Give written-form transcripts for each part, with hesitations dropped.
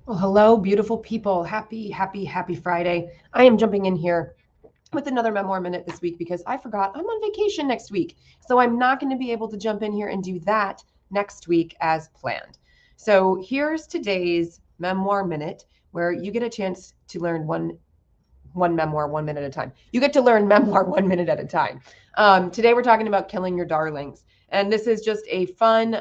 Well, hello, beautiful people. Happy Friday. I am jumping in here with another Memoir Minute this week because I forgot I'm on vacation next week. So I'm not going to be able to jump in here and do that next week as planned. So here's today's Memoir Minute where you get a chance to learn one memoir 1 minute at a time. You get to learn memoir 1 minute at a time. Today we're talking about killing your darlings. And this is just a fun,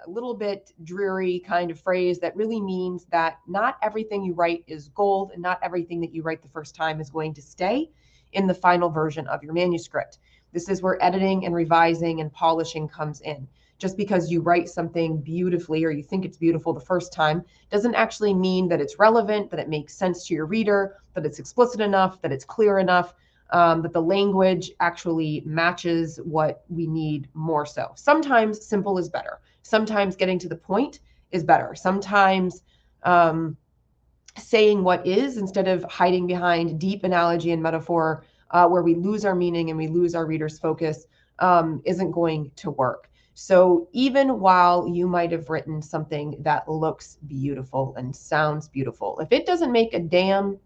little bit dreary kind of phrase that really means that not everything you write is gold, and not everything that you write the first time is going to stay in the final version of your manuscript. This is where editing and revising and polishing comes in. Just because you write something beautifully or you think it's beautiful the first time doesn't actually mean that it's relevant, that it makes sense to your reader, that it's explicit enough, that it's clear enough, that the language actually matches what we need more so. Sometimes simple is better. Sometimes getting to the point is better. Sometimes saying what is instead of hiding behind deep analogy and metaphor, where we lose our meaning and we lose our reader's focus, isn't going to work. So even while you might have written something that looks beautiful and sounds beautiful, if it doesn't make a damn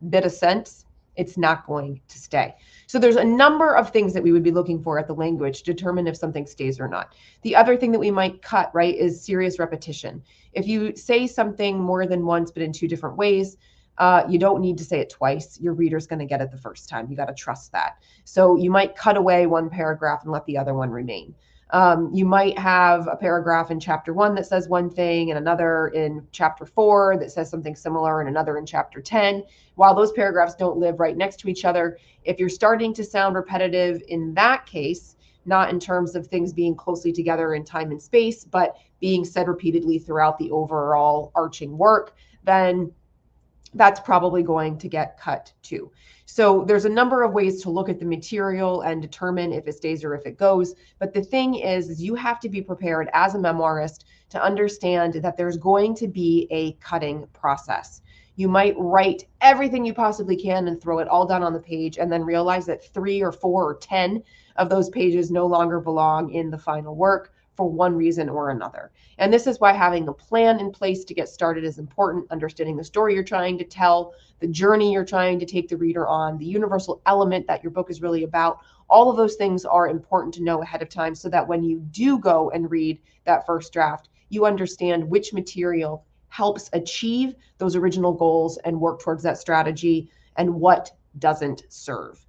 bit of sense, it's not going to stay. So there's a number of things that we would be looking for at the language to determine if something stays or not. The other thing that we might cut, right, is serious repetition. If you say something more than once but in two different ways, you don't need to say it twice. Your reader's going to get it the first time. You got to trust that. So you might cut away one paragraph and let the other one remain. You might have a paragraph in chapter 1 that says one thing and another in chapter 4 that says something similar and another in chapter 10. While those paragraphs don't live right next to each other, if you're starting to sound repetitive in that case, not in terms of things being closely together in time and space, but being said repeatedly throughout the overall arching work, then that's probably going to get cut too. So there's a number of ways to look at the material and determine if it stays or if it goes. But the thing is you have to be prepared as a memoirist to understand that there's going to be a cutting process. You might write everything you possibly can and throw it all down on the page and then realize that 3 or 4 or 10 of those pages no longer belong in the final work for one reason or another. And this is why having a plan in place to get started is important. Understanding the story you're trying to tell, the journey you're trying to take the reader on, the universal element that your book is really about. All of those things are important to know ahead of time so that when you do go and read that first draft, you understand which material helps achieve those original goals and work towards that strategy and what doesn't serve.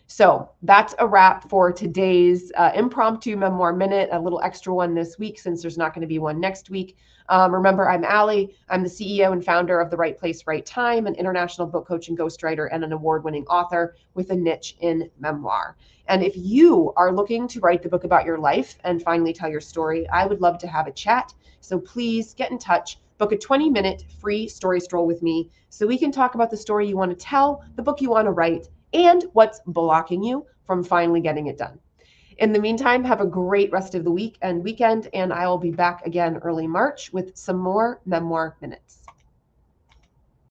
So that's a wrap for today's impromptu memoir minute, a little extra one this week since there's not going to be one next week. Remember, I'm Allie. I'm the CEO and founder of The Right Place, Right Time, an international book coach and ghostwriter, and an award-winning author with a niche in memoir. And if you are looking to write the book about your life and finally tell your story, I would love to have a chat. So please get in touch. Book a 20-minute free story stroll with me so we can talk about the story you want to tell, the book you want to write, and what's blocking you from finally getting it done. In the meantime, have a great rest of the week and weekend, and I will be back again early March with some more memoir minutes.